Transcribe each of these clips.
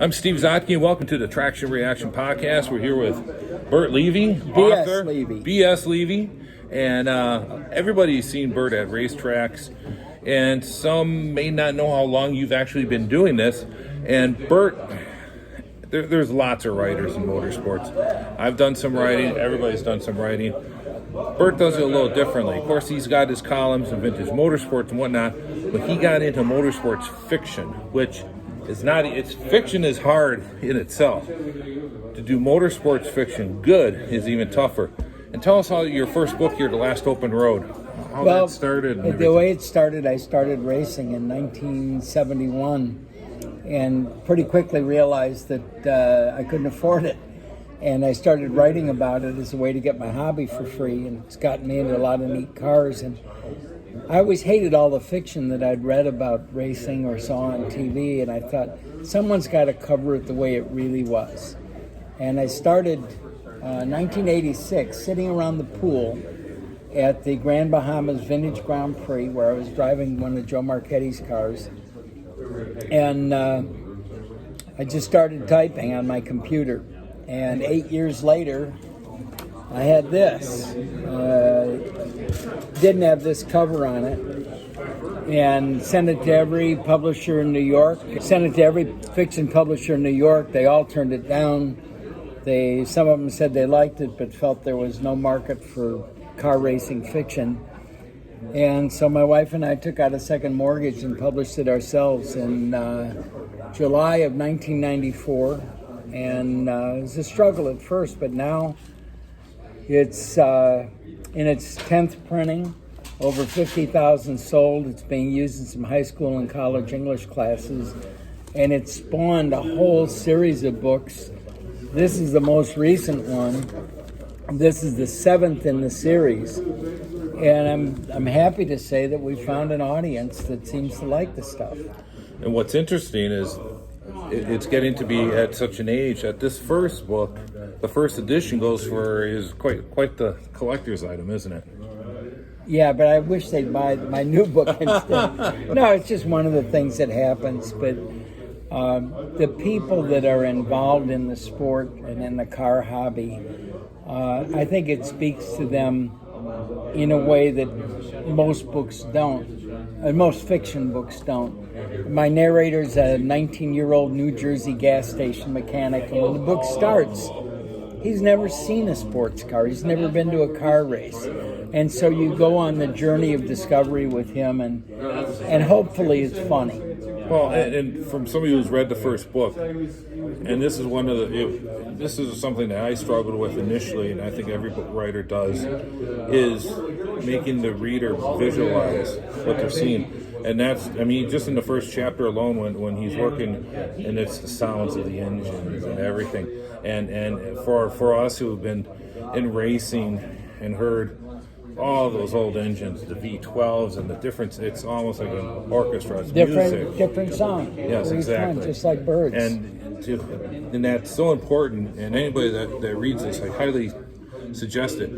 I'm Steve Zotke, and welcome to the Traction Reaction Podcast. We're here with Burt Levy, B.S. author, Levy. B.S. Levy, and everybody's seen Burt at racetracks, and some may not know how long you've actually been doing this. And Burt, there's lots of writers in motorsports. I've done some writing. Everybody's done some writing. Burt does it a little differently. Of course, he's got his columns in vintage motorsports and whatnot, but he got into motorsports fiction, which is not. It's fiction is hard in itself. To do motorsports fiction good is even tougher. And tell us how your first book here, The Last Open Road, how that started. The way it started, I started racing in 1971, and pretty quickly realized that I couldn't afford it. And I started writing about it as a way to get my hobby for free, and it's gotten me into a lot of neat cars. And I always hated all the fiction that I'd read about racing or saw on TV, and I thought, someone's got to cover it the way it really was. And I started 1986, sitting around the pool at the Grand Bahamas Vintage Grand Prix, where I was driving one of Joe Marchetti's cars. And I just started typing on my computer. And 8 years later, I had this. Didn't have this cover on it. And sent it to every publisher in New York. Sent it to every fiction publisher in New York. They all turned it down. Some of them said they liked it, but felt there was no market for car racing fiction. And so my wife and I took out a second mortgage and published it ourselves in July of 1994. And it was a struggle at first, but now it's in its 10th printing, over 50,000 sold. It's being used in some high school and college English classes, and it spawned a whole series of books. This is the most recent one. This is the 7th in the series, and I'm happy to say that we found an audience that seems to like the stuff. And what's interesting is it's getting to be at such an age that this first book, the first edition, is quite the collector's item, isn't it? Yeah, but I wish they'd buy my new book instead. No, it's just one of the things that happens. But the people that are involved in the sport and in the car hobby, I think it speaks to them in a way that most books don't, and most fiction books don't. My narrator's a 19-year-old New Jersey gas station mechanic, and when the book starts, he's never seen a sports car. He's never been to a car race. And so you go on the journey of discovery with him, and hopefully it's funny. Well, and from somebody who's read the first book, and this is something that I struggled with initially, and I think every book writer does, is making the reader visualize what they're seeing. And that's, just in the first chapter alone, when he's working, and it's the sounds of the engines and everything. And for us who have been in racing and heard all those old engines, the V12s and the difference, it's almost like an orchestra. It's music. Different song. Yes, exactly. Fun, just like birds. And that's so important. And anybody that reads this, I highly suggest it.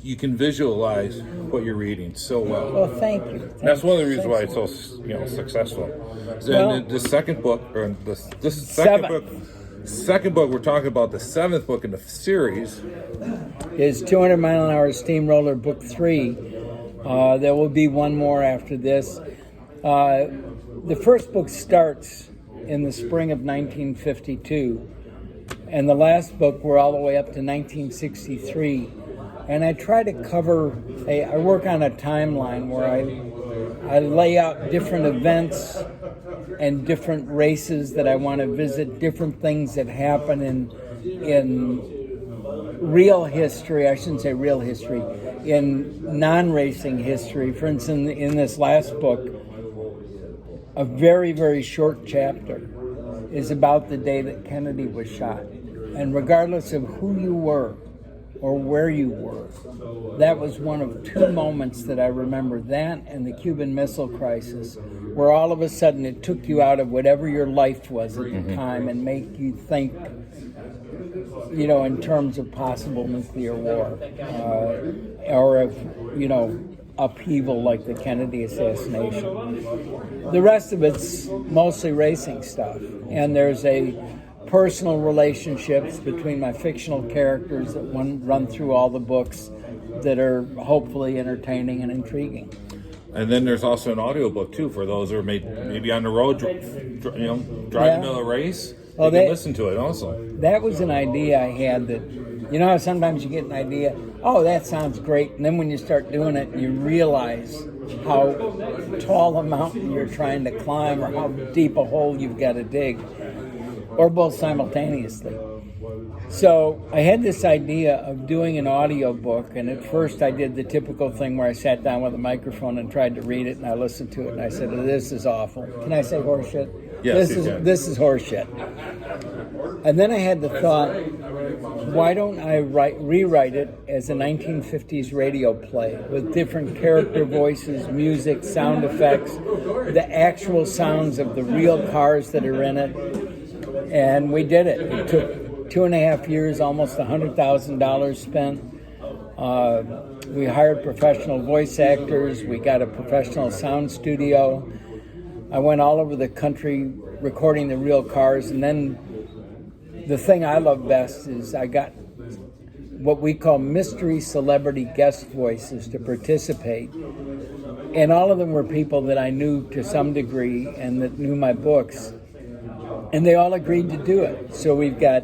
You can visualize what you're reading so well. Well, thank you. That's one of the reasons why it's so successful. And the second book, or this second book, we're talking about the 7th book in the series, is 200 Mile an Hour Steamroller Book 3. There will be one more after this. The first book starts in the spring of 1952, and the last book we're all the way up to 1963. And I try to cover, I work on a timeline where I lay out different events and different races that I want to visit, different things that happen in real history, I shouldn't say real history, in non-racing history. For instance, in this last book, a very, very short chapter is about the day that Kennedy was shot. And regardless of who you were, or where you were. That was one of two moments that I remember, that and the Cuban Missile Crisis, where all of a sudden it took you out of whatever your life was at the time and make you think, in terms of possible nuclear war, or if, upheaval like the Kennedy assassination. The rest of it's mostly racing stuff. And there's a personal relationships between my fictional characters that run through all the books that are hopefully entertaining and intriguing. And then there's also an audiobook too for those who are maybe on the road, driving to a race. Well, they can listen to it also. That was an idea I had that, you know how sometimes you get an idea, oh, that sounds great, and then when you start doing it, you realize how tall a mountain you're trying to climb or how deep a hole you've got to dig, or both simultaneously. So I had this idea of doing an audiobook, and at first I did the typical thing where I sat down with a microphone and tried to read it, and I listened to it, and I said, this is awful. Can I say horseshit? Yes, this is horseshit. And then I had the thought, why don't I rewrite it as a 1950s radio play with different character voices, music, sound effects, the actual sounds of the real cars that are in it. And we did it. It took 2.5 years, almost $100,000 spent. We hired professional voice actors. We got a professional sound studio. I went all over the country recording the real cars. And then the thing I love best is I got what we call mystery celebrity guest voices to participate. And all of them were people that I knew to some degree and that knew my books. And they all agreed to do it. So we've got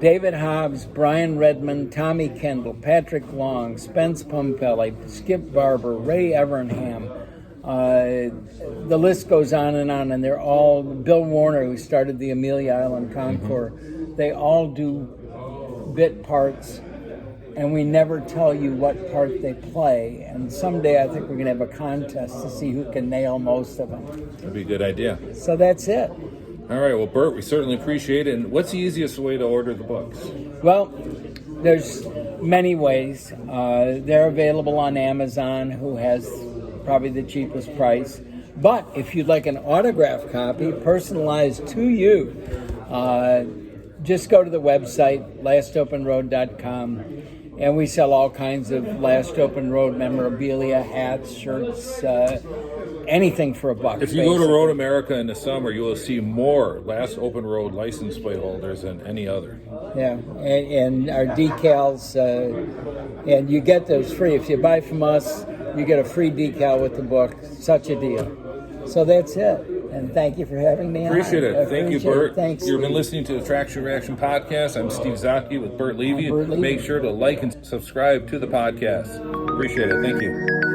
David Hobbs, Brian Redmond, Tommy Kendall, Patrick Long, Spence Pumpelly, Skip Barber, Ray Evernham. The list goes on, and they're all, Bill Warner, who started the Amelia Island Concours, they all do bit parts, and we never tell you what part they play. And someday I think we're going to have a contest to see who can nail most of them. That'd be a good idea. So that's it. All right, well, Burt, we certainly appreciate it. And what's the easiest way to order the books? Well, there's many ways. They're available on Amazon, who has probably the cheapest price. But if you'd like an autographed copy, personalized to you, just go to the website, lastopenroad.com, and we sell all kinds of Last Open Road memorabilia, hats, shirts, anything for $1. If you go to Road America in the summer, you will see more Last Open Road license plate holders than any other. Yeah, and our decals, and you get those free. If you buy from us, you get a free decal with the book. Such a deal. So that's it. And thank you for having me on. Appreciate it. Thank you, Burt. Thanks. You've been listening to the Traction Reaction Podcast. I'm Steve Zaki with Burt Levy. Burt Levy. Make sure to like and subscribe to the podcast. Appreciate it. Thank you.